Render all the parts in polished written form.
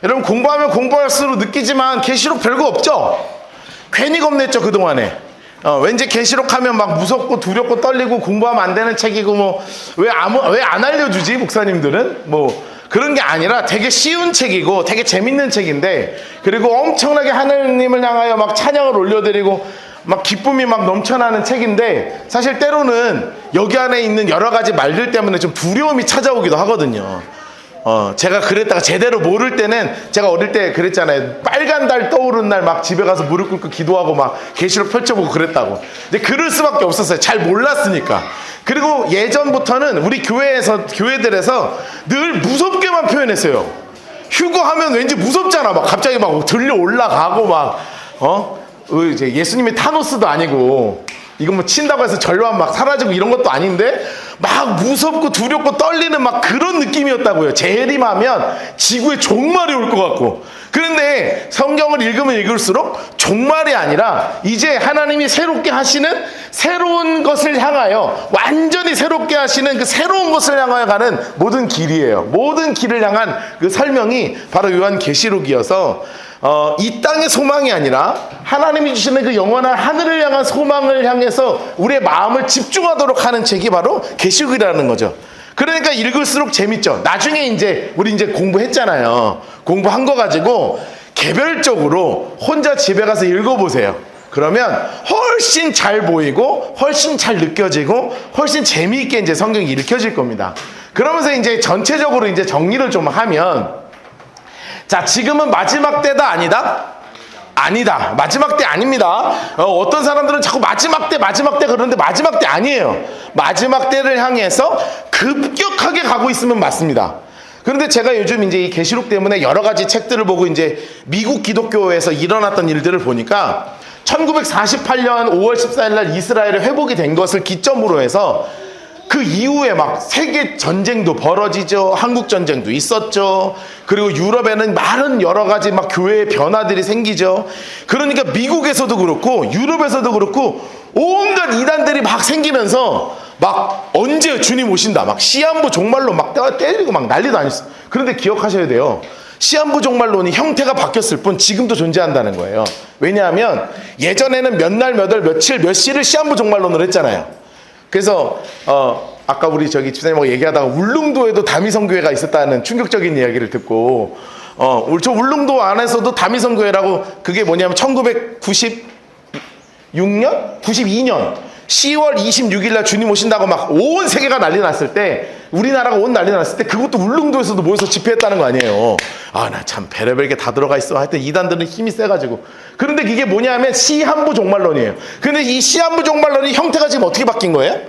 여러분 공부하면 공부할수록 느끼지만 계시록 별거 없죠? 괜히 겁냈죠 그동안에. 왠지 계시록 하면 막 무섭고 두렵고 떨리고 공부하면 안 되는 책이고 뭐 왜 안 알려주지 목사님들은? 뭐 그런 게 아니라 되게 쉬운 책이고 되게 재밌는 책인데, 그리고 엄청나게 하나님을 향하여 막 찬양을 올려드리고 막 기쁨이 막 넘쳐나는 책인데, 사실 때로는 여기 안에 있는 여러 가지 말들 때문에 좀 두려움이 찾아오기도 하거든요. 제가 그랬다가 제대로 모를 때는, 제가 어릴 때 그랬잖아요. 빨간 달 떠오르는 날 막 집에 가서 무릎 꿇고 기도하고 막 계시록 펼쳐보고 그랬다고. 근데 그럴 수밖에 없었어요. 잘 몰랐으니까. 그리고 예전부터는 우리 교회들에서 늘 무섭게만 표현했어요. 휴거하면 왠지 무섭잖아. 막 갑자기 막 들려 올라가고 막 이제 예수님이 타노스도 아니고 이거 뭐 친다고 해서 절반 막 사라지고 이런 것도 아닌데 막 무섭고 두렵고 떨리는 막 그런 느낌이었다고요. 재림하면 지구에 종말이 올 것 같고. 그런데 성경을 읽으면 읽을수록 종말이 아니라 이제 하나님이 새롭게 하시는 새로운 것을 향하여, 완전히 새롭게 하시는 그 새로운 것을 향하여 가는 모든 길이에요. 모든 길을 향한 그 설명이 바로 요한계시록이어서 이 땅의 소망이 아니라 하나님이 주시는 그 영원한 하늘을 향한 소망을 향해서 우리의 마음을 집중하도록 하는 책이 바로 계시록이라는 거죠. 그러니까 읽을수록 재밌죠. 나중에 우리 이제 공부했잖아요. 공부한 거 가지고 개별적으로 혼자 집에 가서 읽어보세요. 그러면 훨씬 잘 보이고 훨씬 잘 느껴지고 훨씬 재미있게 이제 성경이 읽혀질 겁니다. 그러면서 이제 전체적으로 이제 정리를 좀 하면, 자, 지금은 마지막 때다 아니다? 아니다. 마지막 때 아닙니다. 어떤 사람들은 자꾸 마지막 때 그러는데 마지막 때 아니에요. 마지막 때를 향해서 급격하게 가고 있으면 맞습니다. 그런데 제가 요즘 이제 이 계시록 때문에 여러 가지 책들을 보고 이제 미국 기독교에서 일어났던 일들을 보니까 1948년 5월 14일 날 이스라엘에 회복이 된 것을 기점으로 해서 그 이후에 막 세계 전쟁도 벌어지죠. 한국 전쟁도 있었죠. 그리고 유럽에는 많은 여러 가지 막 교회의 변화들이 생기죠. 그러니까 미국에서도 그렇고 유럽에서도 그렇고 온갖 이단들이 막 생기면서 막 언제 주님 오신다, 막 시한부 종말론 막 때리고 막 난리도 아니었어요. 그런데 기억하셔야 돼요. 시한부 종말론이 형태가 바뀌었을 뿐 지금도 존재한다는 거예요. 왜냐하면 예전에는 몇 날, 몇 월, 며칠, 몇 시를 시한부 종말론으로 했잖아요. 그래서 아까 우리 저기 집사님하고 얘기하다가 울릉도에도 다미성교회가 있었다는 충격적인 이야기를 듣고, 저 울릉도 안에서도 다미성교회라고, 그게 뭐냐면 1992년 10월 26일 날 주님 오신다고 막 온 세계가 난리 났을 때, 우리나라가 온 난리 났을 때 그것도 울릉도에서도 모여서 집회했다는 거 아니에요. 나 참 별의별 게 다 들어가 있어. 하여튼 이단들은 힘이 세가지고. 그런데 이게 뭐냐면 시한부 종말론이에요. 근데 이 시한부 종말론이 형태가 지금 어떻게 바뀐 거예요?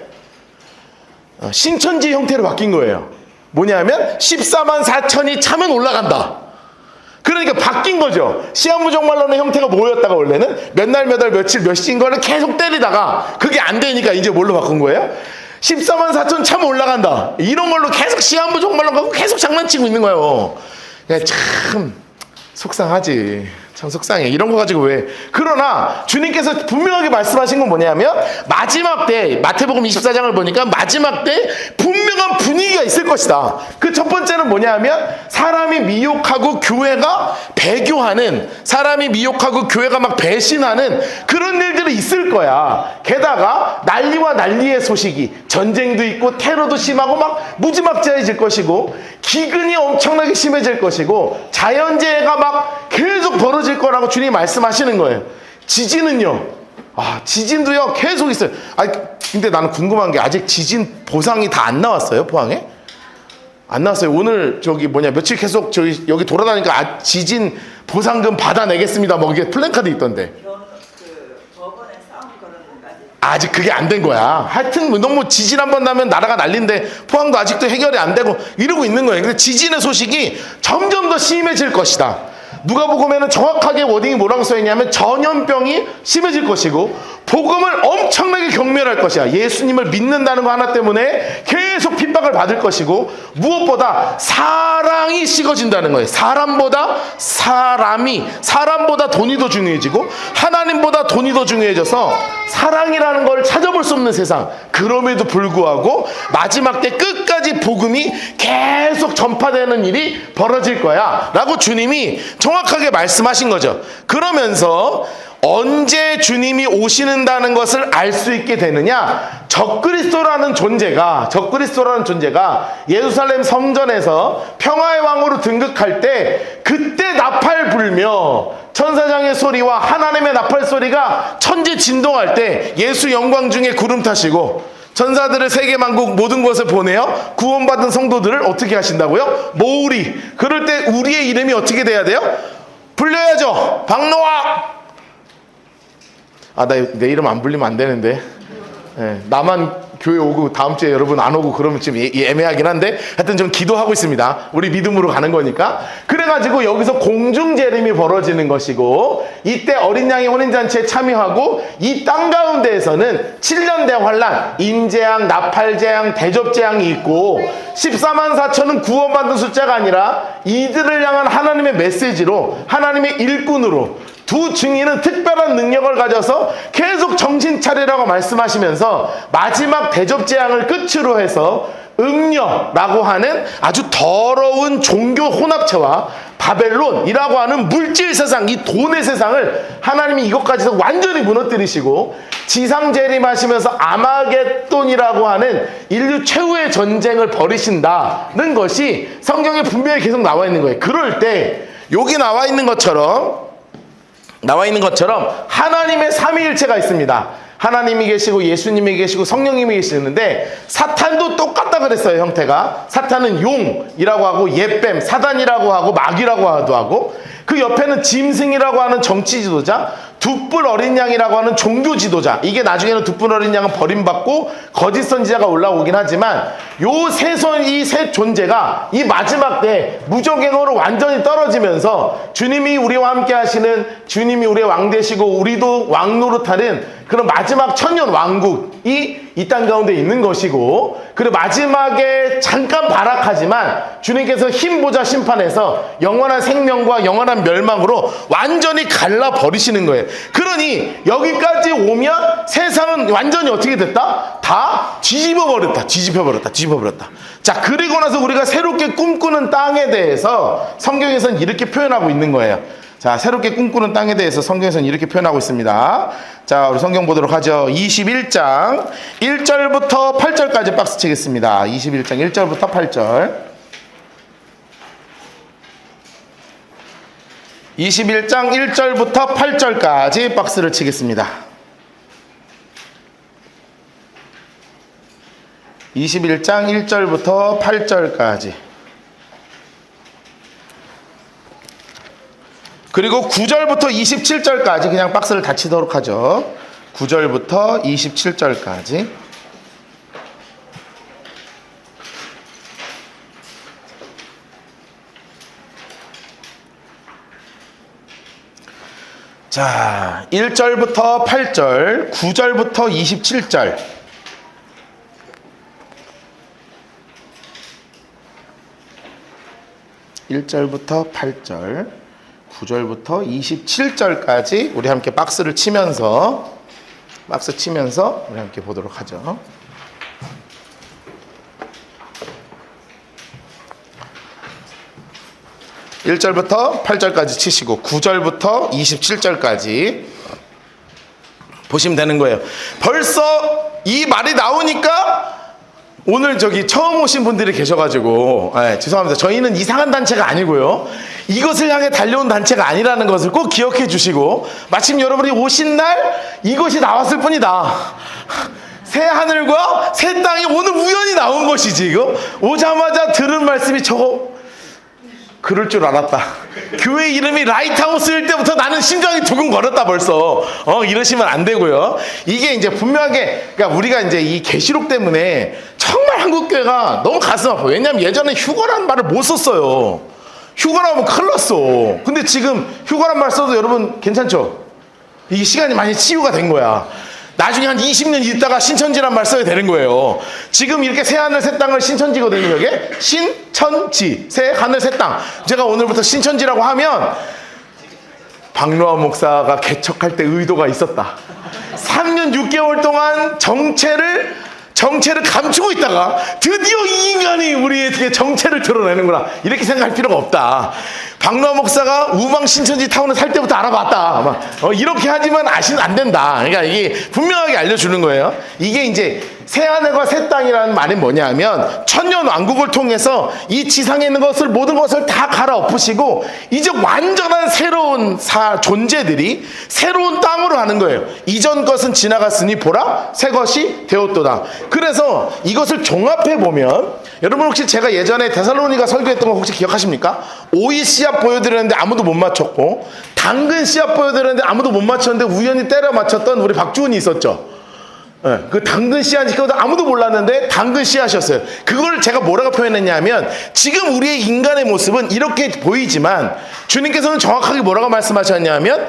신천지 형태로 바뀐 거예요. 뭐냐면 14만 4천이 차면 올라간다. 그러니까 바뀐 거죠. 시한부 종말론의 형태가 뭐였다가 원래는 몇 날, 몇 월, 며칠, 몇 시인 거를 계속 때리다가 그게 안 되니까 이제 뭘로 바꾼 거예요? 14만 4천 차면 올라간다. 이런 걸로 계속 시한부 종말론 갖고 계속 장난치고 있는 거예요. 참 속상하지. 참 속상해. 이런 거 가지고 왜. 그러나 주님께서 분명하게 말씀하신 건 뭐냐면, 마지막 때, 마태복음 24장을 보니까 마지막 때 분명한 분위기가 있을 것이다. 그 첫 번째는 뭐냐면, 사람이 미혹하고 교회가 배교하는, 사람이 미혹하고 교회가 막 배신하는 그런 일들이 있을 거야. 게다가 난리와 난리의 소식이, 전쟁도 있고 테러도 심하고 막 무지막지해질 것이고, 기근이 엄청나게 심해질 것이고, 자연재해가 막 계속 벌어질 거라고 주님이 말씀하시는 거예요. 지진은요, 지진도요 계속 있어요. 근데 나는 궁금한 게, 아직 지진 보상이 다 안 나왔어요? 포항에? 안 나왔어요. 오늘 며칠 계속 여기 돌아다니까 지진 보상금 받아내겠습니다 뭐 이게 플랜카드 있던데. 법원에 싸움 거는 아직 그게 안 된 거야. 하여튼 너무 지진 한번 나면 나라가 난린데 포항도 아직도 해결이 안 되고 이러고 있는 거예요. 근데 지진의 소식이 점점 더 심해질 것이다. 누가복음에는 정확하게 워딩이 뭐라고 써있냐면, 전염병이 심해질 것이고 복음을 엄청나게 경멸할 것이야. 예수님을 믿는다는 거 하나 때문에 계속 핍박을 사랑을 받을 것이고, 무엇보다 사랑이 식어진다는 거예요. 사람보다 돈이 더 중요해지고 하나님보다 돈이 더 중요해져서 사랑이라는 걸 찾아볼 수 없는 세상. 그럼에도 불구하고 마지막 때 끝까지 복음이 계속 전파되는 일이 벌어질 거야 라고 주님이 정확하게 말씀하신 거죠. 그러면서 언제 주님이 오시는다는 것을 알 수 있게 되느냐? 적그리스도라는 존재가 예루살렘 성전에서 평화의 왕으로 등극할 때, 그때 나팔 불며 천사장의 소리와 하나님의 나팔 소리가 천지 진동할 때, 예수 영광 중에 구름 타시고 천사들을 세계 만국 모든 곳에 보내어 구원받은 성도들을 어떻게 하신다고요? 모으리. 그럴 때 우리의 이름이 어떻게 돼야 돼요? 불려야죠. 박노아. 내 이름 안 불리면 안 되는데. 나만 교회 오고 다음 주에 여러분 안 오고 그러면 좀 애매하긴 한데, 하여튼 좀 기도하고 있습니다. 우리 믿음으로 가는 거니까. 그래가지고 여기서 공중재림이 벌어지는 것이고, 이때 어린 양의 혼인잔치에 참여하고, 이 땅 가운데에서는 7년 대환란, 인재앙, 나팔재앙, 대접재앙이 있고, 14만 4천은 구원받는 숫자가 아니라 이들을 향한 하나님의 메시지로, 하나님의 일꾼으로, 두 증인은 특별한 능력을 가져서 계속 정신 차리라고 말씀하시면서 마지막 대접재앙을 끝으로 해서 음녀라고 하는 아주 더러운 종교 혼합체와 바벨론이라고 하는 물질 세상, 이 돈의 세상을 하나님이 이것까지도 완전히 무너뜨리시고 지상 재림하시면서 아마겟돈이라고 하는 인류 최후의 전쟁을 벌이신다는 것이 성경에 분명히 계속 나와 있는 거예요. 그럴 때 여기 나와 있는 것처럼 하나님의 삼위일체가 있습니다. 하나님이 계시고 예수님이 계시고 성령님이 계시는데, 사탄도 똑같다 그랬어요. 형태가 사탄은 용이라고 하고 예뱀, 사단이라고 하고 마귀라고 하고, 그 옆에는 짐승이라고 하는 정치 지도자, 두 뿔 어린 양이라고 하는 종교 지도자. 이게 나중에는 두 뿔 어린 양은 버림받고 거짓 선지자가 올라오긴 하지만, 이 세 존재가 이 마지막 때 무적행으로 완전히 떨어지면서 주님이 우리와 함께 하시는, 주님이 우리의 왕 되시고 우리도 왕 노릇하는 그런 마지막 천년 왕국이 이 땅 가운데 있는 것이고, 그리고 마지막에 잠깐 발악하지만 주님께서 흰보자 심판에서 영원한 생명과 영원한 멸망으로 완전히 갈라버리시는 거예요. 그러니 여기까지 오면 세상은 완전히 어떻게 됐다? 다 뒤집어버렸다. 자, 그리고 나서 우리가 새롭게 꿈꾸는 땅에 대해서 성경에서는 이렇게 표현하고 있는 거예요. 자, 새롭게 꿈꾸는 땅에 대해서 성경에서는 이렇게 표현하고 있습니다. 자, 우리 성경 보도록 하죠. 21장 1절부터 8절까지 박스 치겠습니다. 21장 1절부터 8절. 21장 1절부터 8절까지 박스를 치겠습니다. 21장 1절부터 8절까지. 그리고 9절부터 27절까지 그냥 박스를 다 치도록 하죠. 9절부터 27절까지. 자, 1절부터 8절, 9절부터 27절. 1절부터 8절, 9절부터 27절까지 우리 함께 박스 치면서 우리 함께 보도록 하죠. (1절부터) (8절까지) 치시고 (9절부터) (27절까지) 보시면 되는 거예요. 벌써 이 말이 나오니까 오늘 처음 오신 분들이 계셔가지고, 죄송합니다. 저희는 이상한 단체가 아니고요, 이것을 향해 달려온 단체가 아니라는 것을 꼭 기억해 주시고, 마침 여러분이 오신 날 이것이 나왔을 뿐이다. 새 하늘과 새 땅이 오늘 우연히 나온 것이지. 이거 오자마자 들은 말씀이 그럴 줄 알았다. 교회 이름이 라이트하우스일 때부터 나는 심장이 두근거렸다 벌써. 이러시면 안 되고요. 이게 이제 분명하게, 그러니까 우리가 이제 이 계시록 때문에 정말 한국교회가 너무 가슴 아파. 왜냐면 예전에 휴거란 말을 못 썼어요. 휴거라면 큰일 났어. 근데 지금 휴거란 말 써도 여러분 괜찮죠? 이게 시간이 많이 치유가 된 거야. 나중에 한 20년 있다가 신천지란 말 써야 되는 거예요. 지금 이렇게 새하늘 새 땅을 신천지거든요. 이게 신천지, 새하늘 새 땅. 제가 오늘부터 신천지라고 하면 박노하 목사가 개척할 때 의도가 있었다. 3년 6개월 동안 정체를 감추고 있다가 드디어 이 인간이 우리의 정체를 드러내는구나, 이렇게 생각할 필요가 없다. 박노하 목사가 우방 신천지 타운을 살 때부터 알아봤다. 이렇게 하지만 안 된다. 그러니까 이게 분명하게 알려주는 거예요. 이게 이제 새하늘과 새 땅이라는 말이 뭐냐면, 천년 왕국을 통해서 이 지상에 있는 모든 것을 다 갈아엎으시고 이제 완전한 새로운 존재들이 새로운 땅으로 가는 거예요. 이전 것은 지나갔으니 보라 새 것이 되었도다. 그래서 이것을 종합해 보면, 여러분 혹시 제가 예전에 데살로니가 설교했던 거 혹시 기억하십니까? 오이 씨앗 보여드렸는데 아무도 못 맞췄고, 당근 씨앗 보여드렸는데 아무도 못 맞췄는데 우연히 때려 맞췄던 우리 박주은이 있었죠. 네, 그 당근 씨앗이 아무도 몰랐는데 당근 씨앗이었어요. 그걸 제가 뭐라고 표현했냐면, 지금 우리의 인간의 모습은 이렇게 보이지만 주님께서는 정확하게 뭐라고 말씀하셨냐면,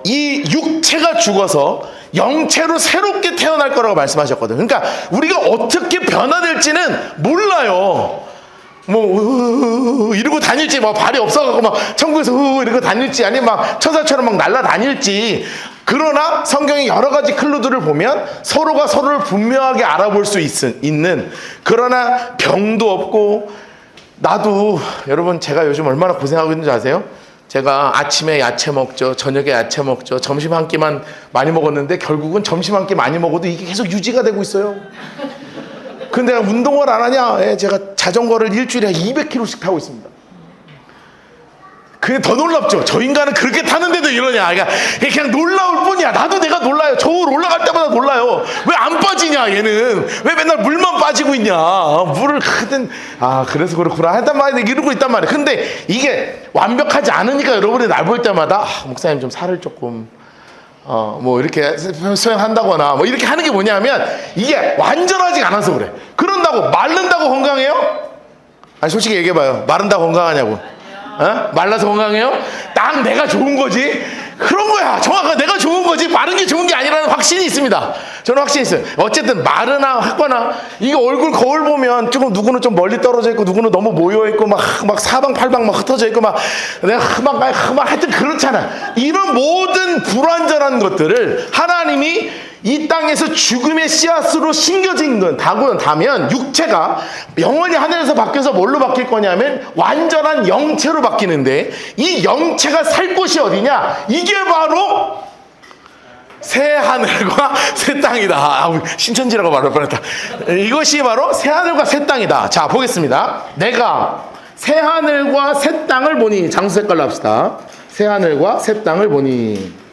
이 육체가 죽어서 영체로 새롭게 태어날 거라고 말씀하셨거든요. 그러니까 우리가 어떻게 변화될지는 몰라요. 이러고 다닐지, 발이 없어갖고 천국에서 이러고 다닐지, 아니면 천사처럼 날아다닐지. 그러나 성경의 여러 가지 클루들을 보면 서로가 서로를 분명하게 알아볼 수 있는, 그러나 병도 없고, 나도, 여러분 제가 요즘 얼마나 고생하고 있는지 아세요? 제가 아침에 야채 먹죠, 저녁에 야채 먹죠, 점심 한 끼만 많이 먹었는데 결국은 점심 한 끼 많이 먹어도 이게 계속 유지가 되고 있어요. 근데 내가 운동을 안 하냐? 제가 자전거를 일주일에 200km씩 타고 있습니다. 그게 더 놀랍죠. 저 인간은 그렇게 타는데도 이러냐. 그냥 놀라울 뿐이야. 나도 내가 놀라요. 저울 올라갈 때마다 놀라요. 왜 안 빠지냐, 얘는. 왜 맨날 물만 빠지고 있냐. 물을 하든, 그래서 그렇구나 했단 말이야. 이러고 있단 말이야. 근데 이게 완벽하지 않으니까 여러분이 날 볼 때마다, 목사님 좀 살을 조금 이렇게 수행한다거나 이렇게 하는 게 뭐냐면, 이게 완전하지 않아서 그래. 그런다고 마른다고 건강해요? 아니 솔직히 얘기해봐요. 마른다고 건강하냐고. 말라서 건강해요? 딱 내가 좋은 거지. 그런 거야. 정확하게 내가 좋은 거지, 마른 게 좋은 게 아니라는 확신이 있습니다. 저는 확신이 있어요. 어쨌든 마르나 하거나, 이게 얼굴 거울 보면 조금 누구는 좀 멀리 떨어져 있고, 누구는 너무 모여 있고, 막 사방팔방 흩어져 있고, 내가 하여튼 그렇잖아. 이런 모든 불완전한 것들을 하나님이 이 땅에서 죽음의 씨앗으로 심겨진 건 다면, 육체가 영원히 하늘에서 바뀌어서 뭘로 바뀔 거냐면 완전한 영체로 바뀌는데, 이 영체가 살 곳이 어디냐? 이게 바로 새 하늘과 새 땅이다. 신천지라고 말할 뻔했다. 이것이 바로 새 하늘과 새 땅이다. 자, 보겠습니다. 내가 새 하늘과 새 땅을 보니, 장수 색깔로 합시다. 새 하늘과 새 땅을 보니.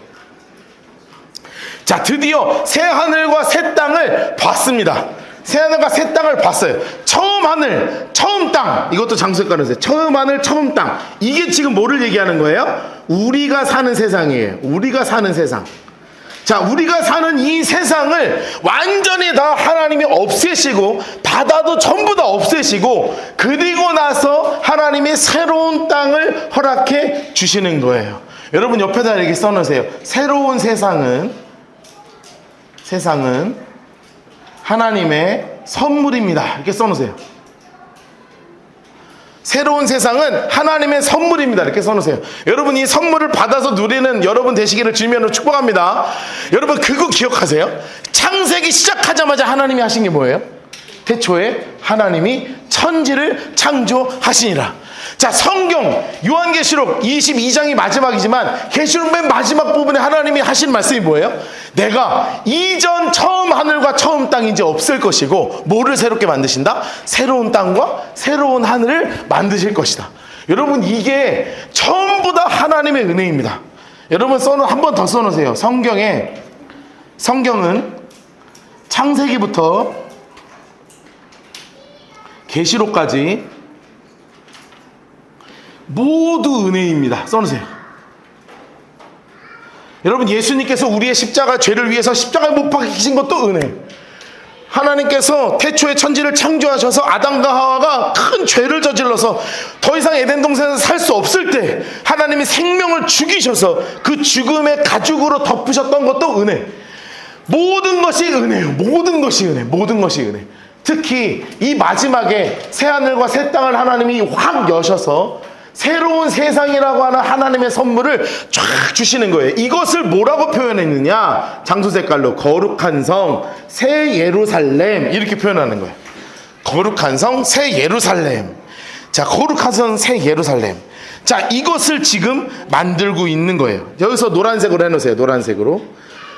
자, 드디어 새 하늘과 새 땅을 봤습니다. 새 하늘과 새 땅을 봤어요. 처음 하늘, 처음 땅. 이것도 장수 색깔로 해주세요. 처음 하늘, 처음 땅. 이게 지금 뭐를 얘기하는 거예요? 우리가 사는 세상이에요. 우리가 사는 세상. 자, 우리가 사는 이 세상을 완전히 다 하나님이 없애시고, 바다도 전부 다 없애시고, 그리고 나서 하나님이 새로운 땅을 허락해 주시는 거예요. 여러분 옆에다 이렇게 써놓으세요. 새로운 세상은 하나님의 선물입니다. 이렇게 써놓으세요. 새로운 세상은 하나님의 선물입니다. 이렇게 써놓으세요. 여러분 이 선물을 받아서 누리는 여러분 되시기를 주님으로 축복합니다. 여러분 그거 기억하세요? 창세기 시작하자마자 하나님이 하신 게 뭐예요? 태초에 하나님이 천지를 창조하시니라. 자, 성경 요한계시록 22장이 마지막이지만 계시록 맨 마지막 부분에 하나님이 하신 말씀이 뭐예요? 내가 이전 처음 하늘과 처음 땅이 이제 없을 것이고, 뭐를 새롭게 만드신다? 새로운 땅과 새로운 하늘을 만드실 것이다. 여러분 이게 전부 다 하나님의 은혜입니다. 여러분 한 번 더 써놓으세요. 성경은 창세기부터 계시록까지 모두 은혜입니다. 써놓으세요. 여러분 예수님께서 우리의 십자가, 죄를 위해서 십자가에 못 박히신 것도 은혜. 하나님께서 태초에 천지를 창조하셔서 아담과 하와가 큰 죄를 저질러서 더 이상 에덴 동산에서 살 수 없을 때 하나님이 생명을 죽이셔서 그 죽음의 가죽으로 덮으셨던 것도 은혜. 모든 것이 은혜요. 모든 것이 은혜. 모든 것이 은혜. 특히 이 마지막에 새하늘과 새 땅을 하나님이 확 여셔서 새로운 세상이라고 하는 하나님의 선물을 쫙 주시는 거예요. 이것을 뭐라고 표현했느냐? 장수 색깔로 거룩한 성, 새 예루살렘 이렇게 표현하는 거예요. 거룩한 성, 새 예루살렘. 자, 거룩한 성, 새 예루살렘. 자, 이것을 지금 만들고 있는 거예요. 여기서 노란색으로 해놓으세요. 노란색으로.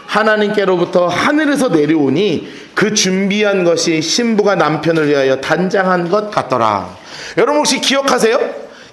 하나님께로부터 하늘에서 내려오니 그 준비한 것이 신부가 남편을 위하여 단장한 것 같더라. 여러분 혹시 기억하세요?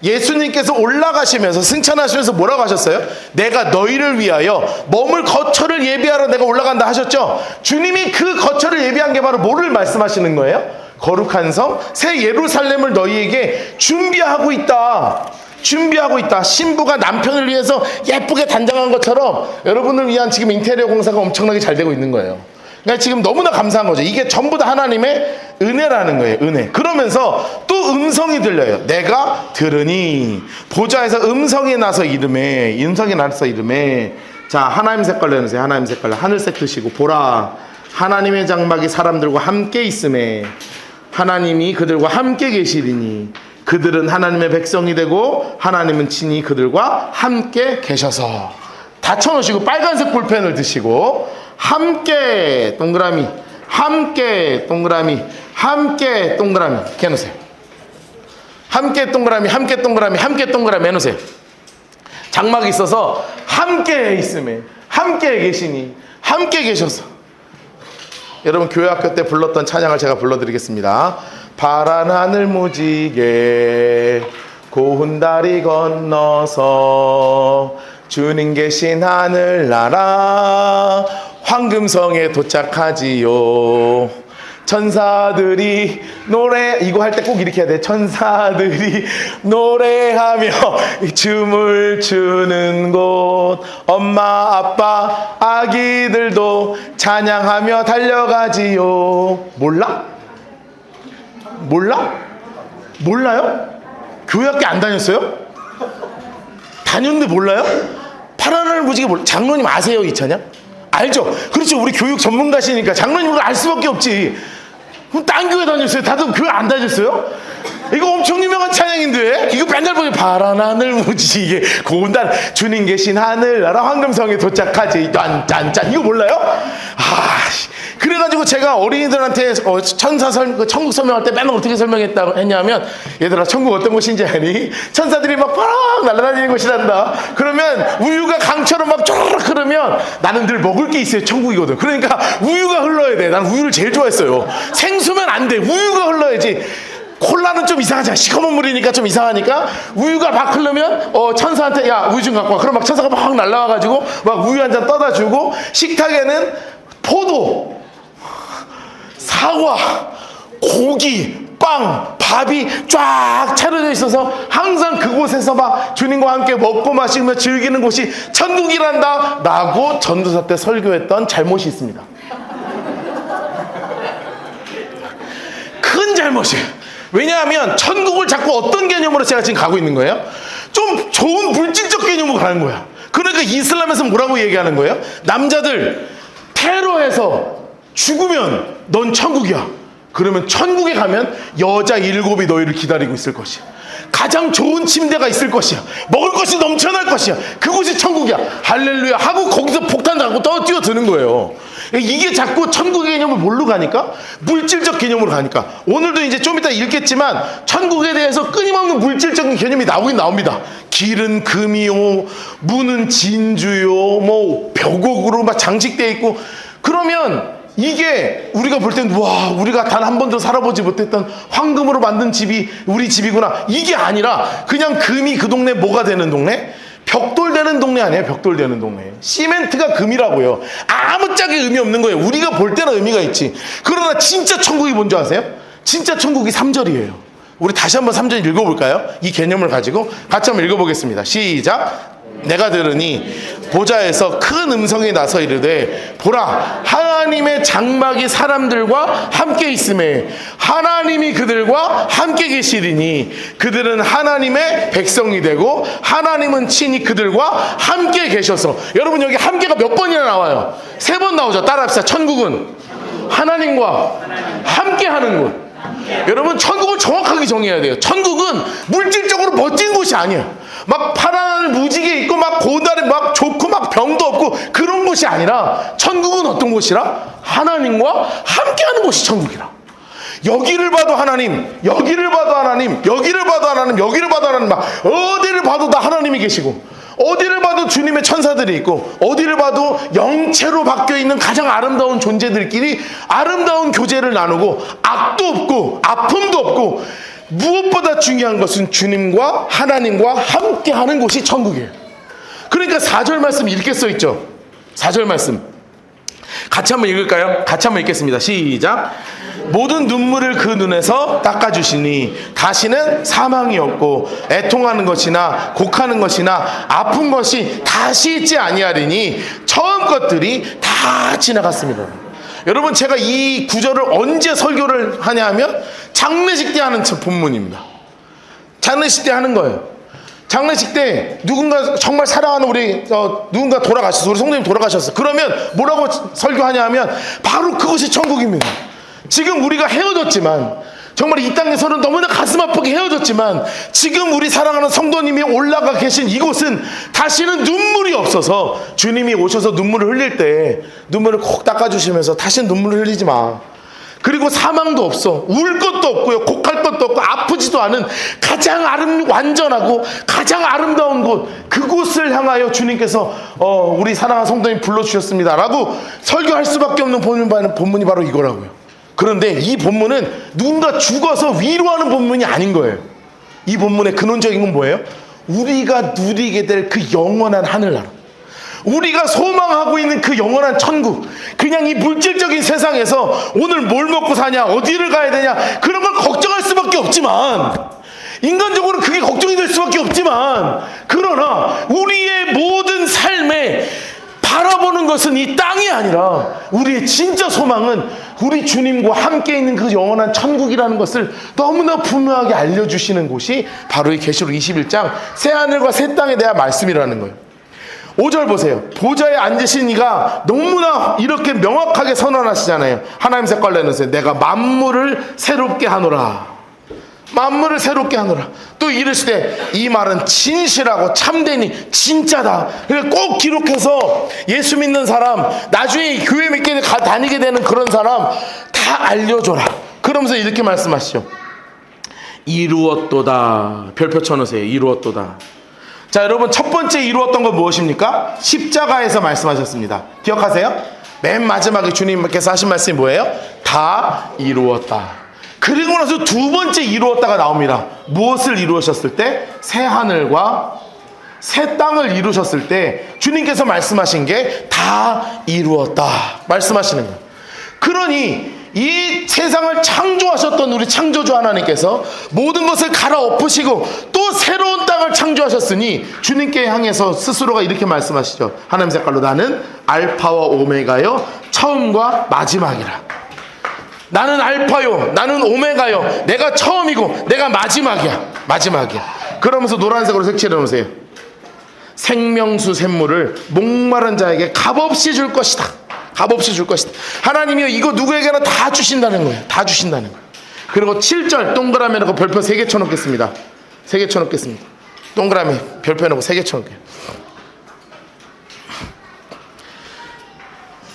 예수님께서 올라가시면서 승천하시면서 뭐라고 하셨어요? 내가 너희를 위하여 머물 거처를 예비하러 내가 올라간다 하셨죠? 주님이 그 거처를 예비한 게 바로 뭐를 말씀하시는 거예요? 거룩한 성, 새 예루살렘을 너희에게 준비하고 있다. 준비하고 있다. 신부가 남편을 위해서 예쁘게 단장한 것처럼 여러분을 위한 지금 인테리어 공사가 엄청나게 잘 되고 있는 거예요. 그러니까 지금 너무나 감사한 거죠. 이게 전부 다 하나님의 은혜라는 거예요. 은혜. 그러면서 또 음성이 들려요. 내가 들으니 보좌에서 음성이 나서 이름에, 음성이 나서 이름에. 자, 하나님 색깔로 해놓으세요. 하나님 색깔로. 하늘색 드시고 보라, 하나님의 장막이 사람들과 함께 있음에 하나님이 그들과 함께 계시리니 그들은 하나님의 백성이 되고 하나님은 친히 그들과 함께 계셔서. 다 쳐놓으시고 빨간색 볼펜을 드시고 함께 동그라미, 함께 동그라미, 함께 동그라미 이렇게 해놓으세요. 함께 동그라미, 함께 동그라미, 함께 동그라미 해놓으세요. 장막이 있어서 함께 있음에, 함께 계시니, 함께 계셔서. 여러분 교회학교 때 불렀던 찬양을 제가 불러드리겠습니다. 파란 하늘 무지개 고운 다리 건너서 주님 계신 하늘나라 황금성에 도착하지요. 천사들이 노래, 이거 할 때 꼭 이렇게 해야 돼. 천사들이 노래하며 춤을 추는 곳, 엄마 아빠 아기들도 찬양하며 달려가지요. 몰라? 몰라? 몰라요? 교회학교 안 다녔어요? 다녔는데 몰라요? 파란 하늘 무지개 몰라. 장로님 아세요 이 찬양? 알죠? 그렇죠. 우리 교육 전문가시니까 장로님은 알 수밖에 없지. 그럼 딴 교회 다녔어요? 다들 교회 안 다녔어요? 이거 엄청 유명한 찬양인데 이거 맨날 보면 파란 하늘 무지개 고운 달 주님 계신 하늘나라 황금성에 도착하지 짠짠짠. 이거 몰라요? 그래가지고 제가 어린이들한테 천국 설명할 때 맨날 어떻게 했냐면 얘들아 천국 어떤 곳인지 아니? 천사들이 막 파락 날아다니는 곳이란다. 그러면 우유가 강처럼 막 쪼르륵 흐르면 나는 늘 먹을 게 있어요. 천국이거든. 그러니까 우유가 흘러야 돼. 난 우유를 제일 좋아했어요. 생수면 안 돼. 우유가 흘러야지. 콜라는 좀 이상하잖아. 시커먼 물이니까 좀 이상하니까 우유가 막 흐르면 천사한테 야 우유 좀 갖고 와. 그럼 막 천사가 막 날라와가지고 막 우유 한 잔 떠다 주고, 식탁에는 포도, 사과, 고기, 빵, 밥이 쫙 차려져 있어서 항상 그곳에서 막 주님과 함께 먹고 마시며 즐기는 곳이 천국이란다 라고 전도사 때 설교했던 잘못이 있습니다. 큰 잘못이에요. 왜냐하면 천국을 자꾸 어떤 개념으로 제가 지금 가고 있는 거예요? 좀 좋은 물질적 개념으로 가는 거야. 그러니까 이슬람에서 뭐라고 얘기하는 거예요? 남자들 테러해서 죽으면 넌 천국이야. 그러면 천국에 가면 여자 7이 너희를 기다리고 있을 것이야. 가장 좋은 침대가 있을 것이야. 먹을 것이 넘쳐날 것이야. 그곳이 천국이야. 할렐루야 하고 거기서 폭탄 나고 뛰어드는 거예요. 이게 자꾸 천국의 개념을 뭘로 가니까? 물질적 개념으로 가니까. 오늘도 이제 좀 이따 읽겠지만 천국에 대해서 끊임없는 물질적인 개념이 나오긴 나옵니다. 길은 금이요, 문은 진주요, 뭐 벽옥으로 막 장식되어 있고. 그러면 이게 우리가 볼 땐 와, 우리가 단 한 번도 살아보지 못했던 황금으로 만든 집이 우리 집이구나. 이게 아니라 그냥 금이 그 동네 뭐가 되는 동네? 벽돌 되는 동네 아니에요? 벽돌 되는 동네. 시멘트가 금이라고요. 아무짝에 의미 없는 거예요. 우리가 볼 때는 의미가 있지. 그러나 진짜 천국이 뭔지 아세요? 진짜 천국이 3절이에요. 우리 다시 한번 3절 읽어볼까요? 이 개념을 가지고 같이 한번 읽어보겠습니다. 시작. 내가 들으니 보좌에서 큰 음성이 나서 이르되 보라, 하나님 하나님의 장막이 사람들과 함께 있음에 하나님이 그들과 함께 계시리니 그들은 하나님의 백성이 되고 하나님은 친히 그들과 함께 계셔서. 여러분 여기 함께가 몇 번이나 나와요? 3번 나오죠. 따라합시다. 천국은 하나님과 함께 하는 곳. 여러분 천국을 정확하게 정해야 돼요. 천국은 물질적으로 멋진 곳이 아니에요. 막 파란 하늘 무지개 있고 막 고다리 막 좋고 막 병도 없고 그런 곳이 아니라 천국은 어떤 곳이라? 하나님과 함께하는 곳이 천국이라. 여기를 봐도 하나님, 여기를 봐도 하나님, 여기를 봐도 하나님, 여기를 봐도 하나님, 막 어디를 봐도 다 하나님이 계시고 어디를 봐도 주님의 천사들이 있고 어디를 봐도 영체로 바뀌어 있는 가장 아름다운 존재들끼리 아름다운 교제를 나누고 악도 없고 아픔도 없고 무엇보다 중요한 것은 주님과 하나님과 함께하는 곳이 천국이에요. 그러니까 4절 말씀 이렇게 써있죠. 4절 말씀 같이 한번 읽을까요? 같이 한번 읽겠습니다. 시작. 모든 눈물을 그 눈에서 닦아주시니 다시는 사망이 없고 애통하는 것이나 곡하는 것이나 아픈 것이 다시 있지 아니하리니 처음 것들이 다 지나갔습니다. 여러분 제가 이 구절을 언제 설교를 하냐 하면 장례식 때 하는 본문입니다. 장례식 때 하는 거예요. 장례식 때 누군가 정말 사랑하는 우리 누군가 돌아가셨어. 우리 성도님 돌아가셨어. 그러면 뭐라고 설교하냐 하면 바로 그것이 천국입니다. 지금 우리가 헤어졌지만 정말 이 땅에서는 너무나 가슴 아프게 헤어졌지만 지금 우리 사랑하는 성도님이 올라가 계신 이곳은 다시는 눈물이 없어서 주님이 오셔서 눈물을 흘릴 때 눈물을 콕 닦아주시면서 다시는 눈물을 흘리지 마. 그리고 사망도 없어. 울 것도 없고요. 곡할 것도 없고 아프지도 않은 가장 완전하고 가장 아름다운 곳, 그곳을 향하여 주님께서 우리 사랑하는 성도님 불러주셨습니다 라고 설교할 수밖에 없는 본문이 바로 이거라고요. 그런데 이 본문은 누군가 죽어서 위로하는 본문이 아닌 거예요. 이 본문의 근원적인 건 뭐예요? 우리가 누리게 될 그 영원한 하늘나라, 우리가 소망하고 있는 그 영원한 천국. 그냥 이 물질적인 세상에서 오늘 뭘 먹고 사냐, 어디를 가야 되냐, 그런 걸 걱정할 수밖에 없지만, 인간적으로 그게 걱정이 될 수밖에 없지만, 그러나 우리의 모든 삶에 바라보는 것은 이 땅이 아니라 우리의 진짜 소망은 우리 주님과 함께 있는 그 영원한 천국이라는 것을 너무나 분명하게 알려주시는 곳이 바로 이 계시록 21장 새하늘과 새 땅에 대한 말씀이라는 거예요. 5절 보세요. 보좌에 앉으신 이가 너무나 이렇게 명확하게 선언하시잖아요. 하나님 색깔 내놓으세요. 내가 만물을 새롭게 하노라. 만물을 새롭게 하노라. 또 이르시되 이 말은 진실하고 참되니 진짜다. 꼭 기록해서 예수 믿는 사람, 나중에 교회 믿게 다니게 되는 그런 사람 다 알려줘라. 그러면서 이렇게 말씀하시죠. 이루었도다. 별표 쳐놓으세요. 이루었도다. 자, 여러분 첫 번째 이루었던 건 무엇입니까? 십자가에서 말씀하셨습니다. 기억하세요? 맨 마지막에 주님께서 하신 말씀이 뭐예요? 다 이루었다. 그리고 나서 두 번째 이루었다가 나옵니다. 무엇을 이루셨을 때? 새 하늘과 새 땅을 이루셨을 때 주님께서 말씀하신 게 다 이루었다 말씀하시는 거예요. 그러니 이 세상을 창조하셨던 우리 창조주 하나님께서 모든 것을 갈아엎으시고 또 새로운 땅을 창조하셨으니 주님께 향해서 스스로가 이렇게 말씀하시죠. 하나님 색깔로 나는 알파와 오메가요 처음과 마지막이라. 나는 알파요, 나는 오메가요, 내가 처음이고 내가 마지막이야. 그러면서 노란색으로 색칠해 놓으세요. 생명수 샘물을 목마른 자에게 값없이 줄 것이다. 값없이 줄 것이다. 하나님이요 이거 누구에게나 다 주신다는 거예요. 다 주신다는 거예요. 그리고 7절 동그라미 해놓고 별표 3개 쳐놓겠습니다. 3개 쳐놓겠습니다. 동그라미 별표 해놓고 3개 쳐놓을게요.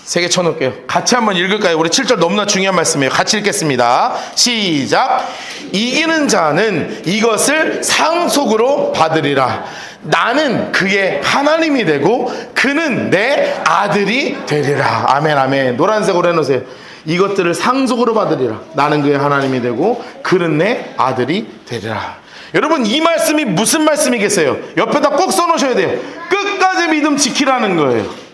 3개 쳐놓을게요. 같이 한번 읽을까요? 우리 7절 너무나 중요한 말씀이에요. 같이 읽겠습니다. 시작. 이기는 자는 이것을 상속으로 받으리라. 나는 그의 하나님이 되고 그는 내 아들이 되리라. 아멘 아멘. 노란색으로 해놓으세요. 이것들을 상속으로 받으리라. 나는 그의 하나님이 되고 그는 내 아들이 되리라. 여러분 이 말씀이 무슨 말씀이겠어요? 옆에다 꼭 써놓으셔야 돼요. 끝까지 믿음 지키라는 거예요.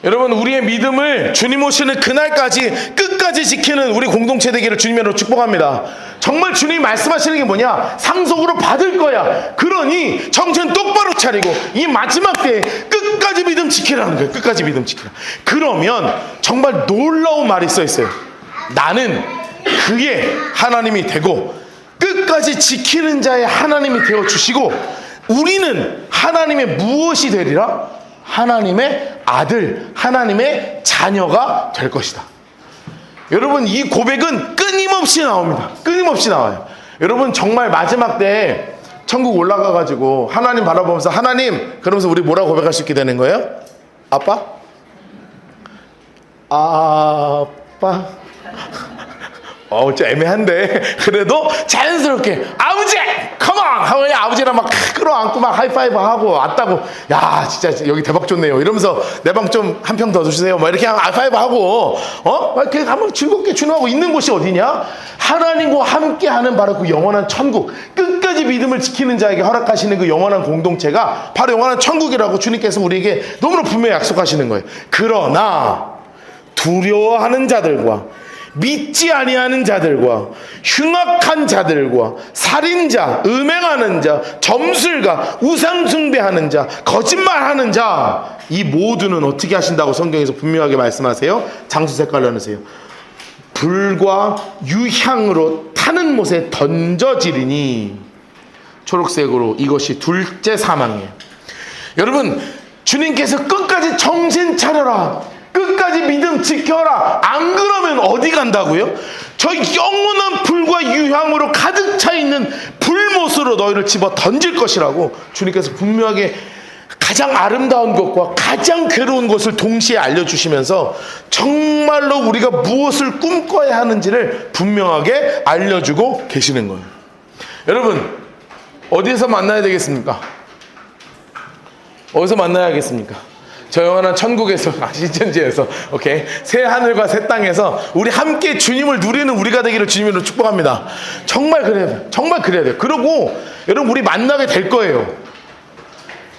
여러분, 우리의 믿음을 주님 오시는 그날까지 끝까지 지키는 우리 공동체 되기를 주님으로 축복합니다. 정말 주님이 말씀하시는 게 뭐냐? 상속으로 받을 거야. 그러니 정신 똑바로 차리고 이 마지막 때에 끝까지 믿음 지키라는 거예요. 끝까지 믿음 지키라. 그러면 정말 놀라운 말이 써 있어요. 나는 그의 하나님이 되고 끝까지 지키는 자의 하나님이 되어주시고 우리는 하나님의 무엇이 되리라? 하나님의 아들, 하나님의 자녀가 될 것이다. 여러분, 이 고백은 끊임없이 나옵니다. 끊임없이 나와요. 여러분, 정말 마지막 때에 천국 올라가가지고 하나님 바라보면서 하나님, 그러면서 우리 뭐라고 고백할 수 있게 되는 거예요? 아빠? 아빠? 좀 애매한데 그래도 자연스럽게 아버지! 컴온! 하고 아버지랑 막 끌어안고 막 하이파이브 하고 왔다고 야 진짜 여기 대박 좋네요 이러면서 내 방 좀 한 평 더 주세요 막 이렇게 하이파이브 하고 이렇게 한번 즐겁게 주님하고 있는 곳이 어디냐? 하나님과 함께하는 바로 그 영원한 천국, 끝까지 믿음을 지키는 자에게 허락하시는 그 영원한 공동체가 바로 영원한 천국이라고 주님께서 우리에게 너무나 분명히 약속하시는 거예요. 그러나 두려워하는 자들과 믿지 아니하는 자들과 흉악한 자들과 살인자, 음행하는 자, 점술가, 우상숭배하는 자, 거짓말하는 자, 이 모두는 어떻게 하신다고 성경에서 분명하게 말씀하세요? 장수 색깔 나누세요. 불과 유향으로 타는 못에 던져지리니. 초록색으로 이것이 둘째 사망이에요. 여러분, 주님께서 끝까지 정신 차려라, 끝까지 믿음 지켜라, 안 그러면 어디 간다고요? 저 영원한 불과 유향으로 가득 차 있는 불못으로 너희를 집어 던질 것이라고 주님께서 분명하게 가장 아름다운 것과 가장 괴로운 것을 동시에 알려주시면서 정말로 우리가 무엇을 꿈꿔야 하는지를 분명하게 알려주고 계시는 거예요. 여러분, 어디에서 만나야 되겠습니까? 어디서 만나야겠습니까? 저 영원한 천국에서, 신천지에서, 오케이, 새 하늘과 새 땅에서 우리 함께 주님을 누리는 우리가 되기를 주님으로 축복합니다. 정말 그래야 돼요. 정말 그래야 돼요. 그리고 여러분, 우리 만나게 될 거예요.